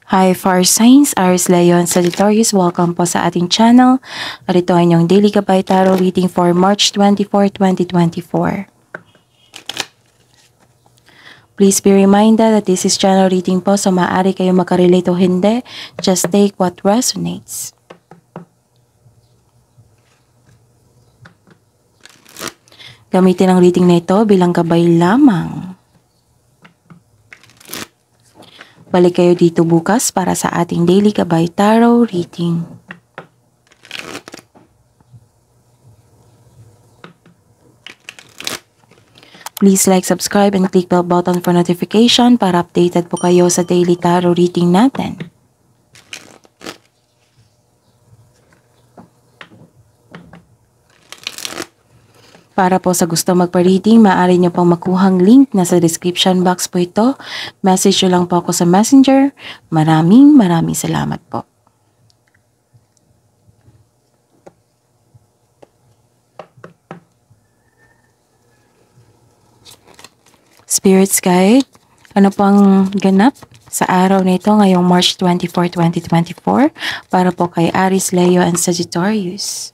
Hi Fire Signs, Aries Leon Sagittarius, welcome po sa ating channel. At ito ay inyong Daily Gabay Tarot reading for March 24, 2024. Please be reminded that this is channel reading po, so maaari kayo makarelate o hindi. Just take what resonates. Gamitin ang reading na ito bilang gabay lamang. Balik kayo dito bukas para sa ating Daily Gabay Tarot reading. Please like, subscribe, and click bell button for notification para updated po kayo sa Daily Tarot reading natin. Para po sa gusto magpa-reading, maaari nyo pong makuhang link na sa description box po ito. Message nyo lang po ako sa Messenger. Maraming salamat po. Spirits Guide, ano pang ganap sa araw na ito ngayong March 24, 2024 para po kay Aries, Leo, and Sagittarius?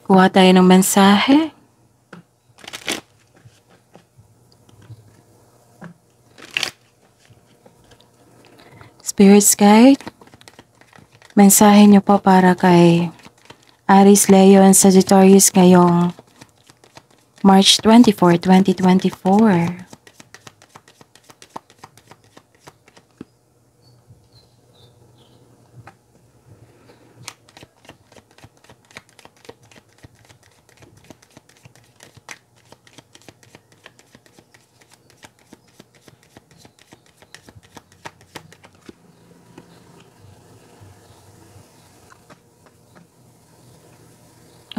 Kuha tayo ng mensahe. Spirits Guide, mensahe nyo po para kay Aries, Leo, and Sagittarius ngayong March 24, 2024.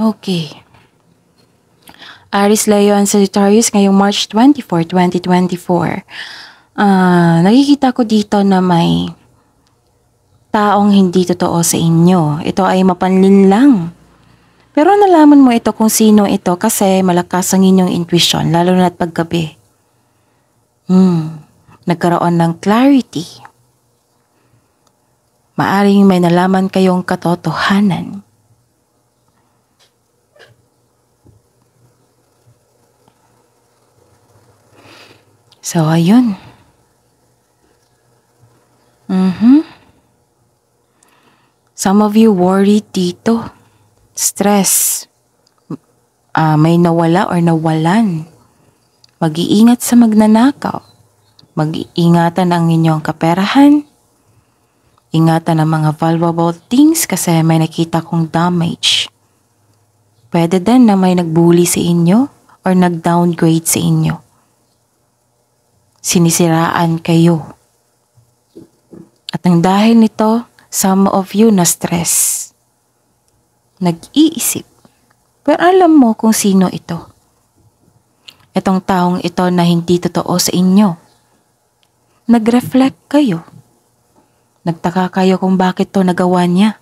Okay. Aries, Leo, and Sagittarius ngayong March 24, 2024. Nakikita ko dito na may taong hindi totoo sa inyo. Ito ay mapanlin lang. Pero nalaman mo ito kung sino ito kasi malakas ang inyong intuition, lalo na at paggabi. Nagkaroon ng clarity. Maaring may nalaman kayong katotohanan. So, ayun. Some of you worried dito. Stress. May nawala or nawalan. Mag-iingat sa magnanakaw. Mag-iingatan ang inyong kaperahan. Ingatan ang mga valuable things kasi may nakita kong damage. Pwede din na may nagbully sa inyo or nag-downgrade sa inyo. Sinisiraan kayo. At ang dahil nito, some of you na stress. Nag-iisip. Pero alam mo kung sino ito. Itong taong ito na hindi totoo sa inyo. Nag-reflect kayo. Nagtaka kayo kung bakit to nagawa niya.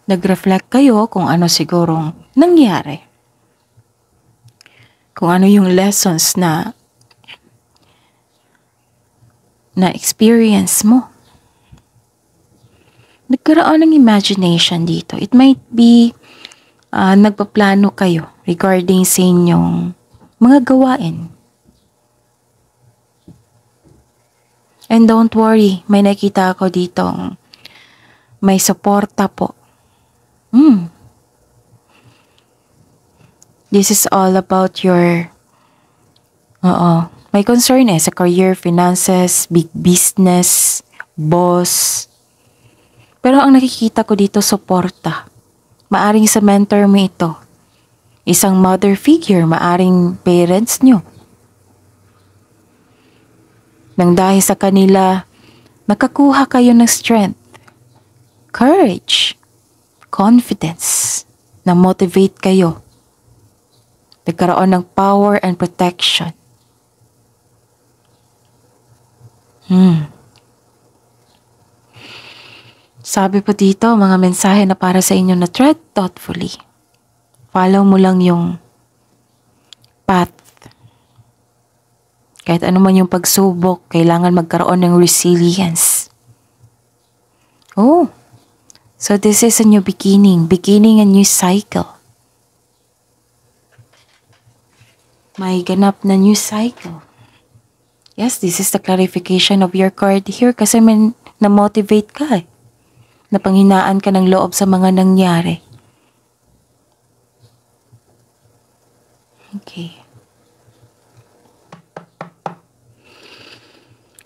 Nag-reflect kayo kung ano sigurong nangyari. Kung ano yung lessons na experience mo. Nagkaroon ng imagination dito. It might be nagpaplano kayo regarding sa inyong mga gawain. And don't worry, may nakita ako dito. May suporta po. This is all about your, may concern sa career, finances, big business, boss. Pero ang nakikita ko dito, suporta. Maaring sa mentor mo ito. Isang mother figure, maaring parents nyo. Nang dahil sa kanila, Nakakuha kayo ng strength, courage, confidence, na motivate kayo. Nagkaroon ng power and protection. Sabi po dito, mga mensahe na para sa inyo na tread thoughtfully. Follow mo lang yung path. Kahit ano man yung pagsubok, kailangan magkaroon ng resilience. Oh, so this is a new beginning a new cycle. May ganap na new cycle. Yes, this is the clarification of your card here kasi may na-motivate ka eh. Napanghinaan ka ng loob sa mga nangyari. Okay.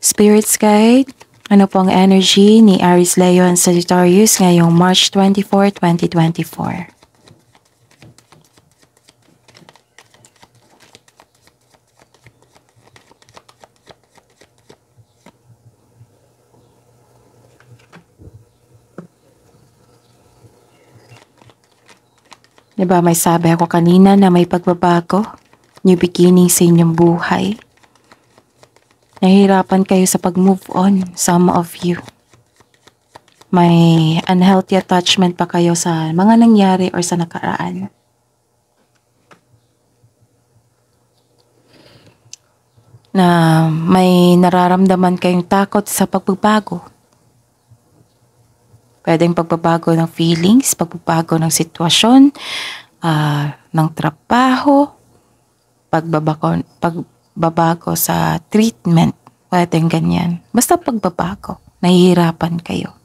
Spirits Guide, ano po ang energy ni Aries, Leo, and Sagittarius ngayong March 24, 2024? Diba may sabi ako kanina na may pagbabago, new beginning sa inyong buhay. Nahihirapan kayo sa pag-move on, some of you. May unhealthy attachment pa kayo sa mga nangyari or sa nakaraan. Na may nararamdaman kayong takot sa pagbabago. Pwedeng pagbabago ng feelings, pagbabago ng sitwasyon, ng trabaho, pagbabago sa treatment, pwedeng ganyan. Basta pagbabago, nahihirapan kayo.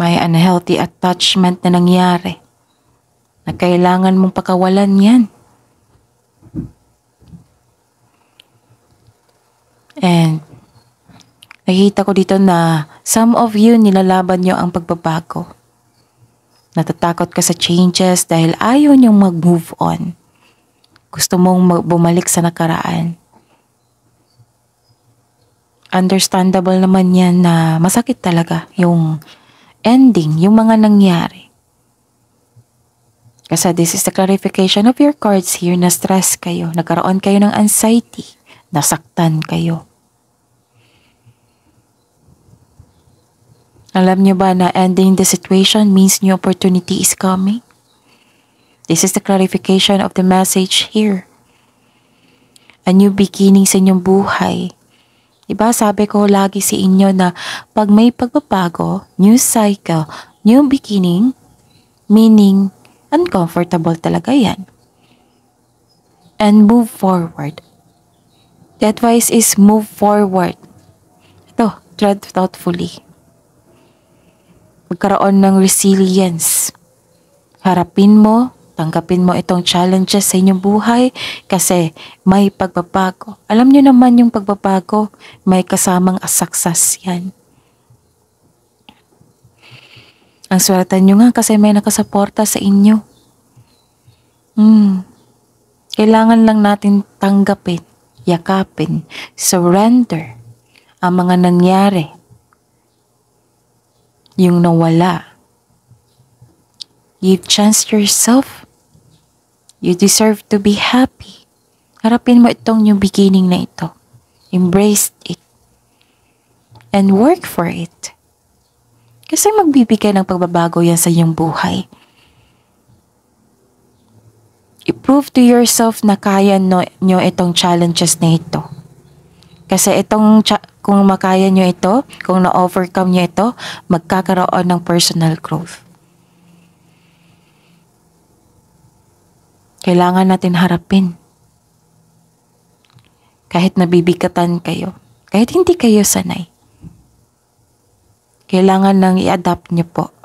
May unhealthy attachment na nangyari na kailangan mong pakawalan yan. And nakikita ko dito na some of you nilalaban nyo ang pagbabago. Natatakot ka sa changes dahil ayaw nyong mag-move on. Gusto mong bumalik sa nakaraan. Understandable naman yan na masakit talaga yung ending, yung mga nangyari. Kasi this is the clarification of your cards here na stress kayo, nagkaroon kayo ng anxiety, nasaktan kayo. Alam nyo ba na ending the situation means new opportunity is coming? This is the clarification of the message here. A new beginning sa inyong buhay. Diba sabi ko lagi sa inyo na pag may pagbabago, new cycle, new beginning, meaning uncomfortable talaga yan. And move forward. The advice is move forward. Ito, tread thoughtfully. Magkaroon ng resilience. Harapin mo, tanggapin mo itong challenges sa inyong buhay kasi may pagbabago. Alam nyo naman yung pagbabago, may kasamang success yan. Ang sweltan nyo nga kasi may nakasuporta sa inyo. Kailangan lang natin tanggapin, yakapin, surrender ang mga nangyari. Yung nawala. You've chanced yourself. You deserve to be happy. Harapin mo itong new beginning na ito. Embrace it. And work for it. Kasi magbibigay ng pagbabago yan sa iyong buhay. I-prove to yourself na kaya nyo itong challenges na ito. Kasi kung makaya nyo ito, kung na-overcome nyo ito, magkakaroon ng personal growth. Kailangan natin harapin. Kahit nabibigatan kayo, kahit hindi kayo sanay. Kailangan nang i-adapt nyo po.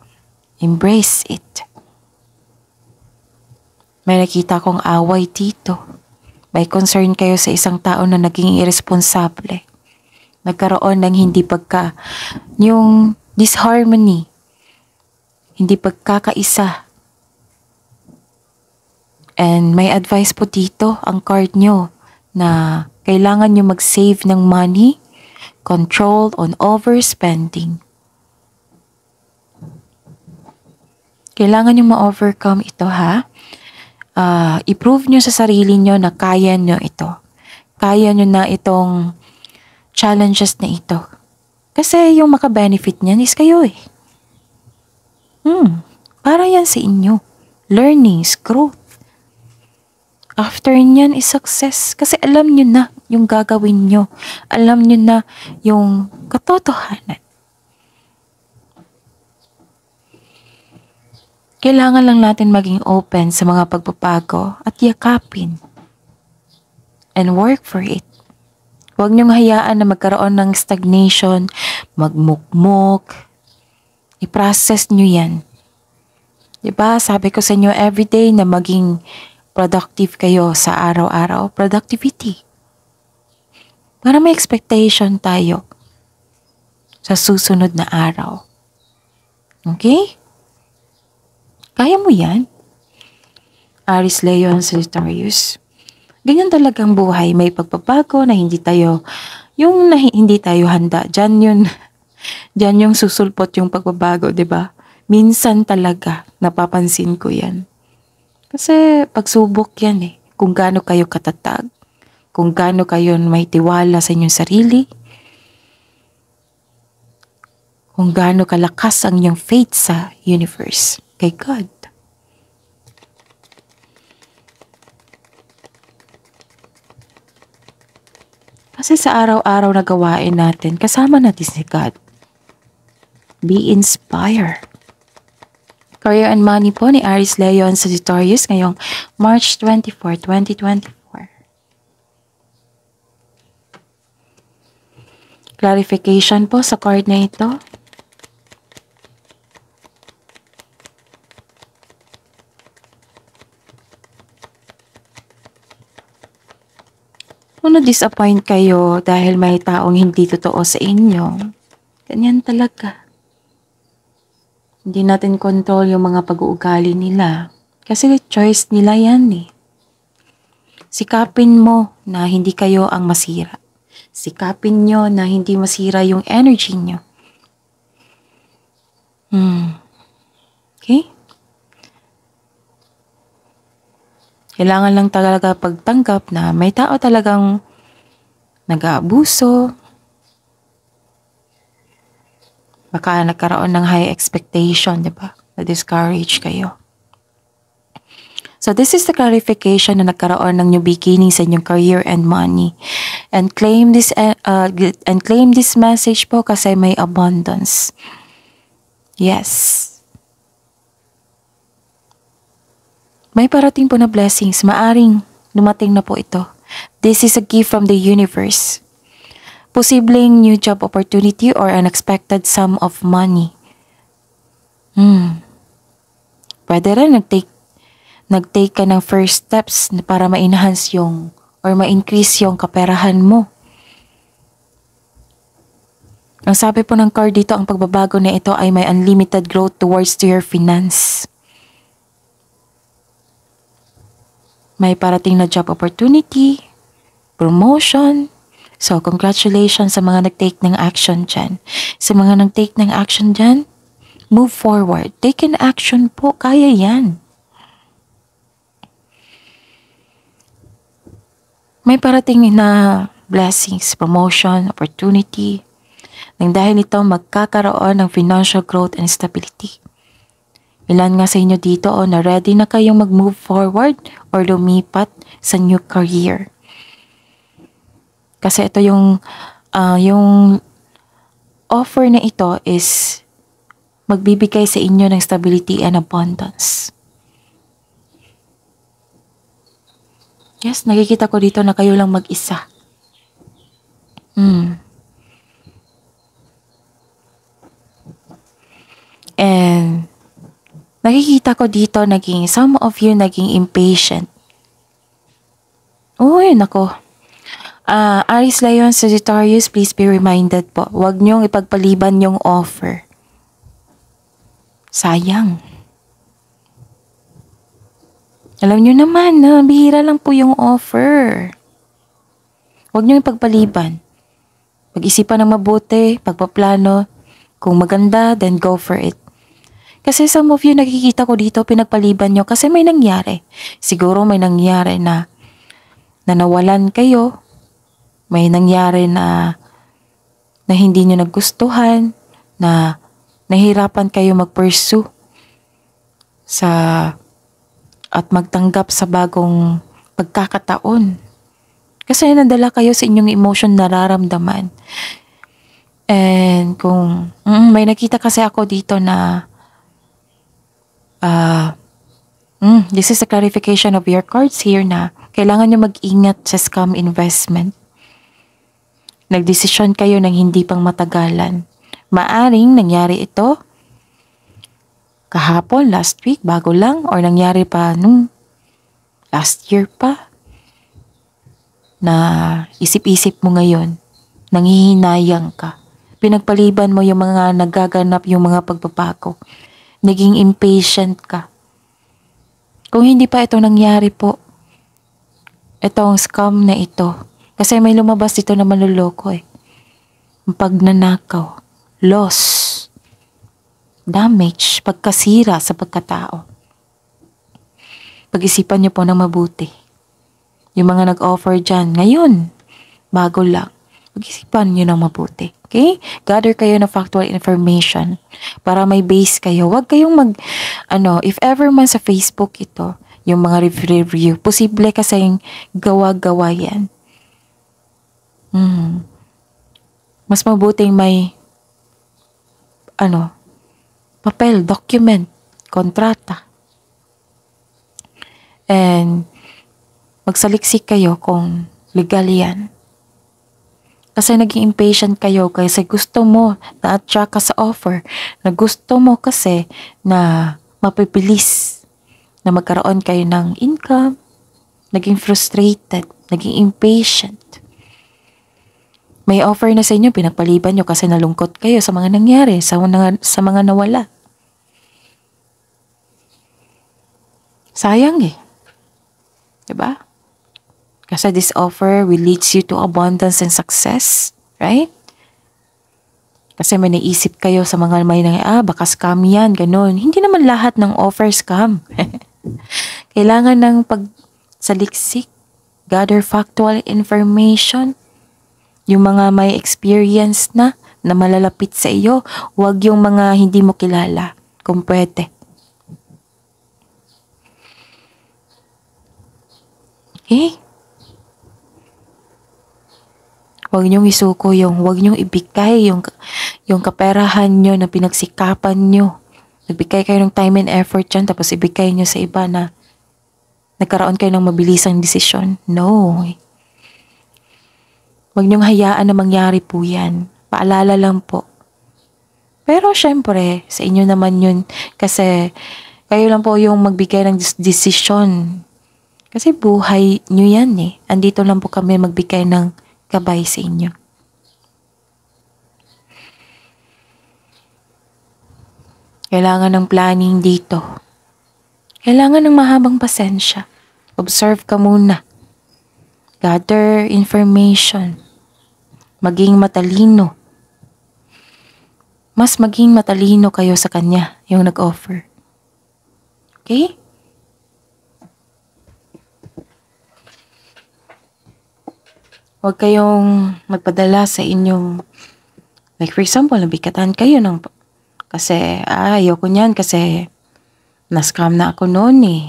Embrace it. May nakita kong away dito. May concern kayo sa isang tao na naging irresponsable. Nagkaroon ng yung disharmony. Hindi pagkakaisa. And may advice po dito ang card nyo na Kailangan nyo mag-save ng money, control on overspending. Kailangan nyo ma-overcome ito ha. I-prove nyo sa sarili nyo na kaya nyo ito. Kaya nyo na itong challenges na ito. Kasi yung maka-benefit niyan is kayo eh. Para yan sa inyo. Learnings, growth. After nyan is success. Kasi alam nyo na yung gagawin nyo. Alam nyo na yung katotohanan. Kailangan lang natin maging open sa mga pagbabago at yakapin. And work for it. Huwag niyong hayaan na magkaroon ng stagnation, magmukmok. I-process niyo yan. Diba? Sabi ko sa inyo everyday na maging productive kayo sa araw-araw. Productivity. Para may expectation tayo sa susunod na araw. Okay? Kaya mo yan? Aries, Leo, and Sagittarius. Ganyan talagang buhay. May pagbabago na hindi tayo handa. Diyan yung susulpot yung pagbabago, di ba? Minsan talaga, napapansin ko yan. Kasi pagsubok yan eh. Kung gaano kayo katatag, kung gaano kayo may tiwala sa inyong sarili, kung gaano kalakas ang inyong faith sa universe, kay God. Kasi sa araw-araw na gawain natin, kasama natin si God. Be inspired. Career and money po ni Aries, Leo, and Sagittarius ngayong March 24, 2024. Clarification po sa card na ito. Kung na-disappoint kayo dahil may taong hindi totoo sa inyo, ganyan talaga. Hindi natin control yung mga pag-uugali nila. Kasi choice nila yan eh. Sikapin mo na hindi kayo ang masira. Sikapin nyo na hindi masira yung energy nyo. Okay? Kailangan lang talaga pagtanggap na may tao talagang nag-aabuso. Baka nagkaroon ng high expectation, di ba? Na-discourage kayo. So this is the clarification na nagkaroon ng new beginning sa inyong career and money. And claim this message po kasi may abundance. Yes. May parating po na blessings. Maaring dumating na po ito. This is a gift from the universe. Posibleng new job opportunity or unexpected sum of money. Pwede rin nag-take ka ng first steps para ma-enhance yung or ma-increase yung kaperahan mo. Ang sabi po ng card dito, ang pagbabago na ito ay may unlimited growth towards to your finance. May parating na job opportunity, promotion. So, congratulations sa mga nag-take ng action dyan. Sa mga nag-take ng action dyan, move forward. Take an action po. Kaya yan. May parating na blessings, promotion, opportunity. Nang dahil ito, magkakaroon ng financial growth and stability. Ilan nga sa inyo dito na ready na kayong mag-move forward or lumipat sa new career. Kasi ito yung offer na ito is magbibigay sa inyo ng stability and abundance. Yes, nakikita ko dito na kayo lang mag-isa. And nakikita ko dito some of you naging impatient. Uy, nako. Aries, Leo, Sagittarius, please be reminded po. Huwag niyong ipagpaliban yung offer. Sayang. Alam niyo naman na bihira lang po yung offer. Huwag niyo ipagpaliban. Pag-isipan ng mabuti, pagpaplano. Kung maganda, then go for it. Kasi some of you nakikita ko dito, pinagpaliban nyo kasi may nangyari. Siguro may nangyari na nawalan kayo. May nangyari na hindi nyo nagustuhan, na nahirapan kayo mag-pursue at magtanggap sa bagong pagkakataon. Kasi nadala kayo sa inyong emotion nararamdaman. And kung may nakita kasi ako dito na this is a clarification of your cards here na kailangan nyo mag-ingat sa scam investment. Nagdesisyon kayo ng hindi pang matagalan. Maaring nangyari ito kahapon, last week, bago lang, or nangyari pa nung last year pa, na isip-isip mo ngayon, nanghihinayang ka. Pinagpaliban mo yung mga nagaganap, yung mga pagbabago. Naging impatient ka. Kung hindi pa ito nangyari po, itong scam na ito, kasi may lumabas dito na manloloko eh. Pagnanakaw, loss, damage, pagkasira sa pagkatao. Pag-isipan niyo po ng mabuti. Yung mga nag-offer dyan, ngayon, bago lang. Pag-isipan niyo ng mabuti. Okay? Gather kayo ng factual information para may base kayo. Huwag kayong if ever man sa Facebook ito, yung mga review, posible kasing gawa-gawa yan. Mas mabuting may papel, document, kontrata. And magsaliksik kayo kung legal yan. Kasi naging impatient kayo kasi gusto mo na-attract ka sa offer. Na gusto mo kasi na mapipilis na magkaroon kayo ng income. Naging frustrated, naging impatient. May offer na sa inyo, pinagpaliban nyo kasi nalungkot kayo sa mga nangyari, sa mga nawala. Sayang eh. Diba? Kasi this offer will lead you to abundance and success. Right? Kasi may naisip kayo sa mga baka scam yan, ganun. Hindi naman lahat ng offer scam. Kailangan ng pagsaliksik, gather factual information, yung mga may experience na malalapit sa iyo, huwag yung mga hindi mo kilala, kung pwede. Okay? Huwag niyong isuko huwag niyong ibigay yung kaperahan niyo na pinagsikapan niyo. Nagbigay kayo ng time and effort dyan, tapos ibigay niyo sa iba na nagkaroon kayo ng mabilisang desisyon. No. Huwag niyong hayaan na mangyari po yan. Paalala lang po. Pero syempre, sa inyo naman yun. Kasi kayo lang po yung magbigay ng desisyon. Kasi buhay nyo yan eh. Andito lang po kami magbigay ng gabay sa inyo. Kailangan ng planning dito. Kailangan ng mahabang pasensya. Observe ka muna. Gather information. Maging matalino. Mas maging matalino kayo sa kanya, yung nag-offer. Okay? Huwag kayong magpadala sa inyong, like for example, nabikatan kayo kasi ayoko niyan kasi na-scam na ako noon eh.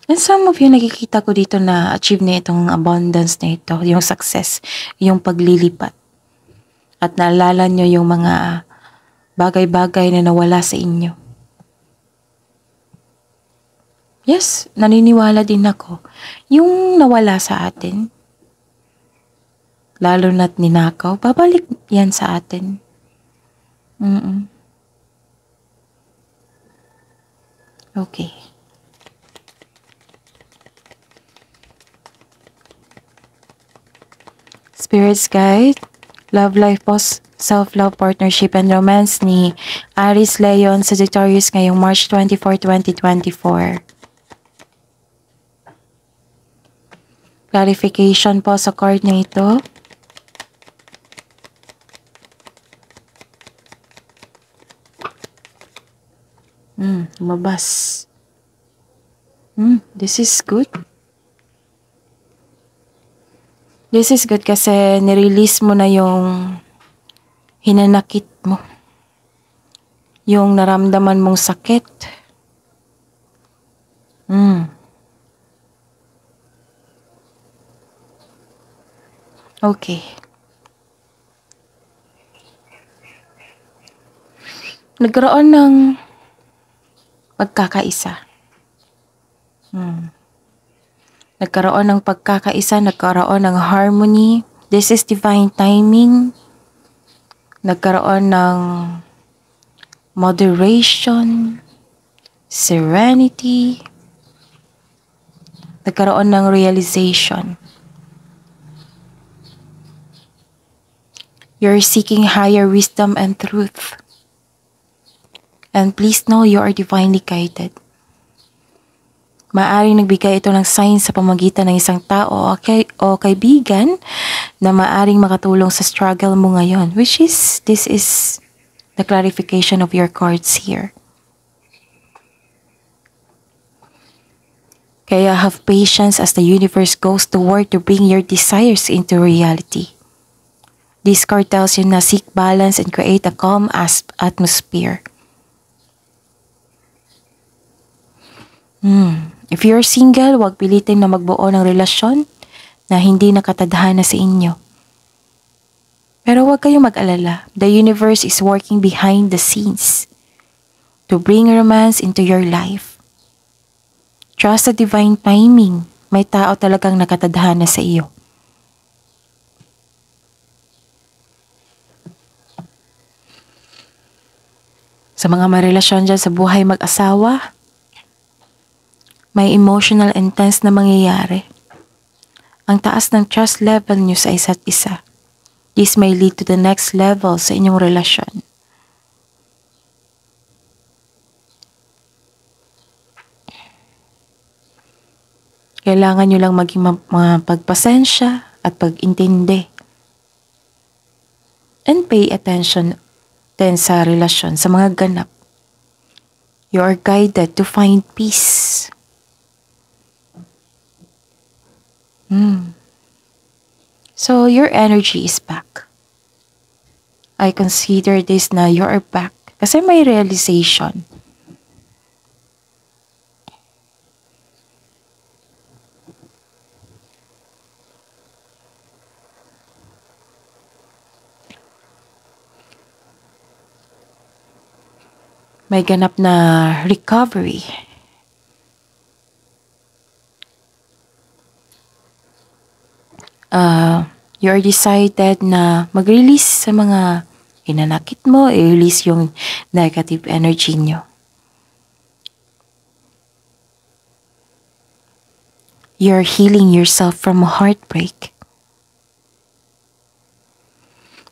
And some of you nakikita ko dito na achieve na itong abundance na ito, yung success, yung paglilipat. At naalala nyo yung mga bagay-bagay na nawala sa inyo. Yes, naniniwala din ako. Yung nawala sa atin, lalo na't ninakaw, babalik yan sa atin. Okay. Spirits guide, love life self-love, partnership, and romance ni Aries Leon Sagittarius ngayong March 24, 2024. Clarification po sa card na ito. Lumabas. This is good. This is good kasi nirelease mo na yung hinanakit mo. Yung naramdaman mong sakit. Okay. Nagkaroon ng pagkakaisa. Nagkaroon ng pagkakaisa, nagkaroon ng harmony. This is divine timing. Nagkaroon ng moderation, serenity. Nagkaroon ng realization. You're seeking higher wisdom and truth. And please know you are divinely guided. Maaring nagbigay ito ng sign sa pamagitan ng isang tao o kaibigan na maaring makatulong sa struggle mo ngayon, which is, this is the clarification of your cards here. Kaya have patience as the universe goes to work to bring your desires into reality. This card tells you na seek balance and create a calm atmosphere. If you're single, huwag pilitin na magbuo ng relasyon na hindi nakatadhana sa inyo. Pero huwag kayong mag-alala. The universe is working behind the scenes to bring romance into your life. Trust the divine timing. May tao talagang nakatadhana sa iyo. Sa mga marelasyon dyan sa buhay mag-asawa, may emotional intense na mangyayari. Ang taas ng trust level nyo sa isa't isa. This may lead to the next level sa inyong relasyon. Kailangan nyo lang maging pagpasensya at pag-intindi. And pay attention din sa relasyon, sa mga ganap. You are guided to find peace. So, your energy is back. I consider this na you are back kasi may realization. May ganap na recovery. You are decided na mag-release sa mga hinanakit mo, i-release yung negative energy nyo. You're healing yourself from heartbreak.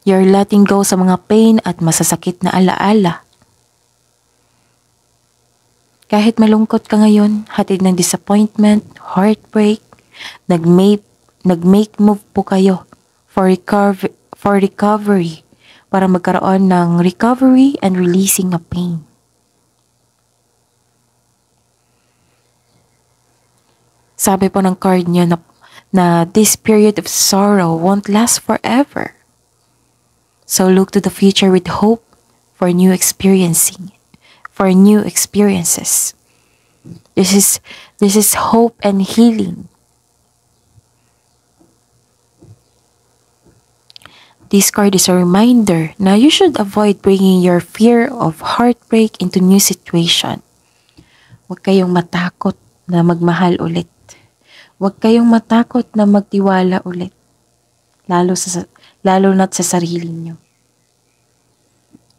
You're letting go sa mga pain at masasakit na alaala. Kahit malungkot ka ngayon, hatid ng disappointment, heartbreak, nag-make move po kayo for recovery para magkaroon ng recovery and releasing of pain. Sabi po ng card niyo na this period of sorrow won't last forever. So look to the future with hope for new experiences. This is hope and healing. This card is a reminder na you should avoid bringing your fear of heartbreak into new situation. Huwag kayong matakot na magmahal ulit. Huwag kayong matakot na magtiwala ulit. Lalo na't sa sarili niyo.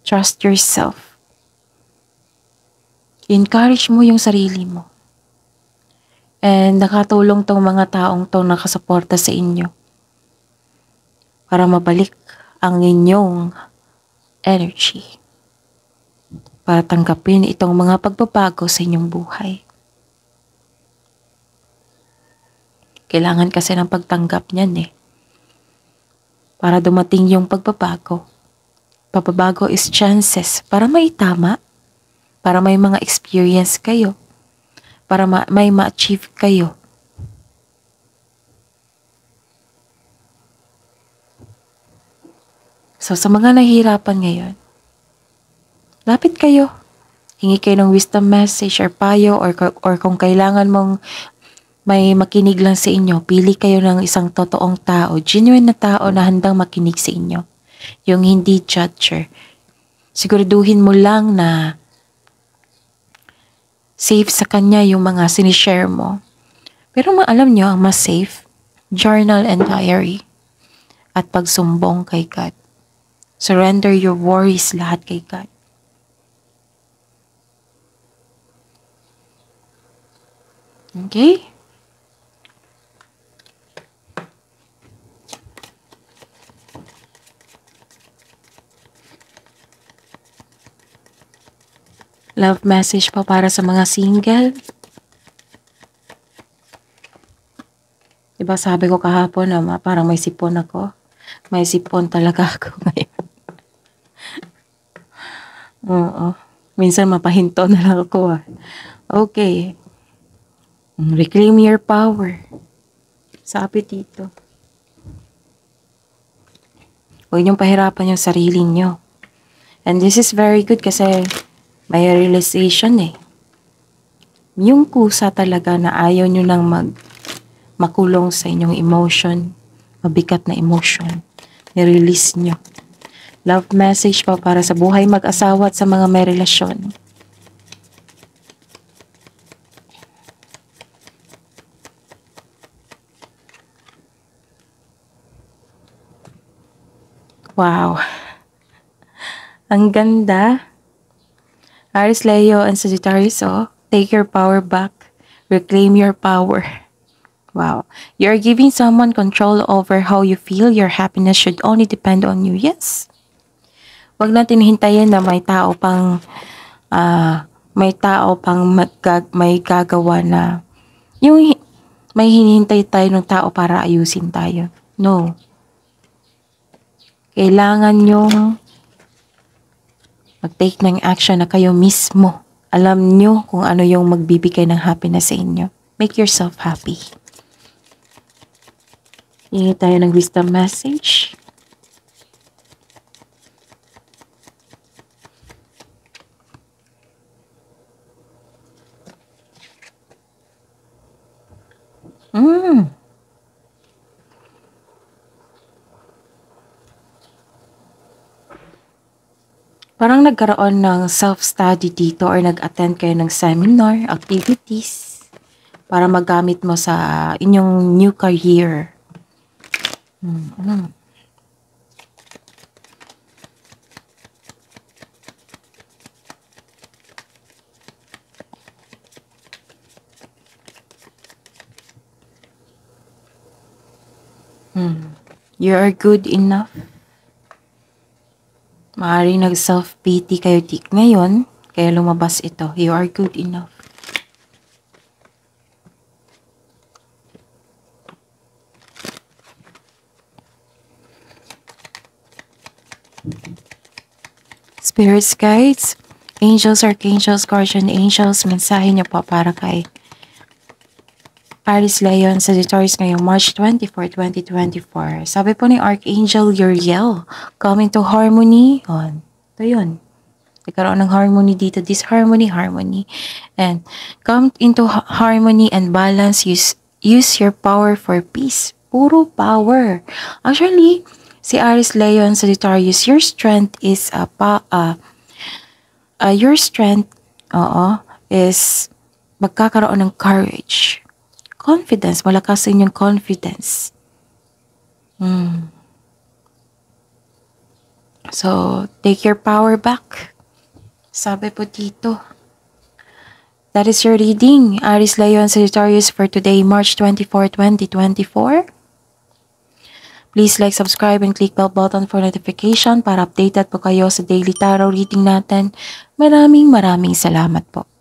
Trust yourself. Encourage mo yung sarili mo. And nakatulong tong mga taong tong nakasuporta sa inyo para mabalik ang inyong energy para tanggapin itong mga pagbabago sa inyong buhay. Kailangan kasi ng pagtanggap niyan para dumating yung pagbabago. Pagbabago is chances para maitama, para may mga experience kayo, para may ma-achieve kayo. So sa mga nahihirapan ngayon, lapit kayo. Hingi kayo ng wisdom message or payo or kung kailangan mong may makinig lang sa inyo, pili kayo ng isang totoong tao, genuine na tao na handang makinig sa inyo. Yung hindi judger. Siguraduhin mo lang na safe sa kanya yung mga sinishare mo. Pero alam nyo, ang mas safe, journal and diary. At pagsumbong kay God. Surrender your worries lahat kay God. Okay? Love message pa para sa mga single. Diba sabi ko kahapon na parang may sipon ako. May sipon talaga ako ngayon. Oo. Minsan mapahinto na lang ako. Okay. Reclaim your power. Sabi dito. Huwag niyong pahirapan yung sarili niyo. And this is very good kasi may realization Yung kusa talaga na ayaw niyo nang makulong sa inyong emotion, mabigat na emotion. Ni-release niyo. Love message pa para sa buhay mag-asawa at sa mga may relasyon. Wow. Ang ganda. Aries, Leo, and Sagittarius, take your power back. Reclaim your power. Wow. You're giving someone control over how you feel. Your happiness should only depend on you. Yes. Huwag natin hintayin na may tao pang may gagawa na yung may hinihintay tayo ng tao para ayusin tayo. No. Kailangan yung mag-take ng action na kayo mismo. Alam nyo kung ano yung magbibigay ng happiness sa inyo. Make yourself happy. Hingi tayo ng wisdom message. Parang nagkaroon ng self-study dito or nag-attend kayo ng seminar, activities para magamit mo sa inyong new career. You are good enough. Maaaring nag-self-pity kayo ngayon, kaya lumabas ito. You are good enough. Spirits, guides, angels, archangels, guardian angels, mensahe niyo po para kay Aries, Leo, and Sagittarius ngayong March 24, 2024. Sabi po ni Archangel Uriel, come into harmony. Ito yun. Nagkaroon ng harmony dito. Disharmony, harmony. And come into harmony and balance. Use your power for peace. Puro power. Actually, si Aries, Leo, and Sagittarius, your strength is is magkakaroon ng courage. Confidence, malakas sa inyong confidence. So, take your power back. Sabi po dito. That is your reading, Aries, Leo, and Sagittarius for today, March 24, 2024. Please like, subscribe, and click bell button for notification para updated po kayo sa daily tarot reading natin. Maraming salamat po.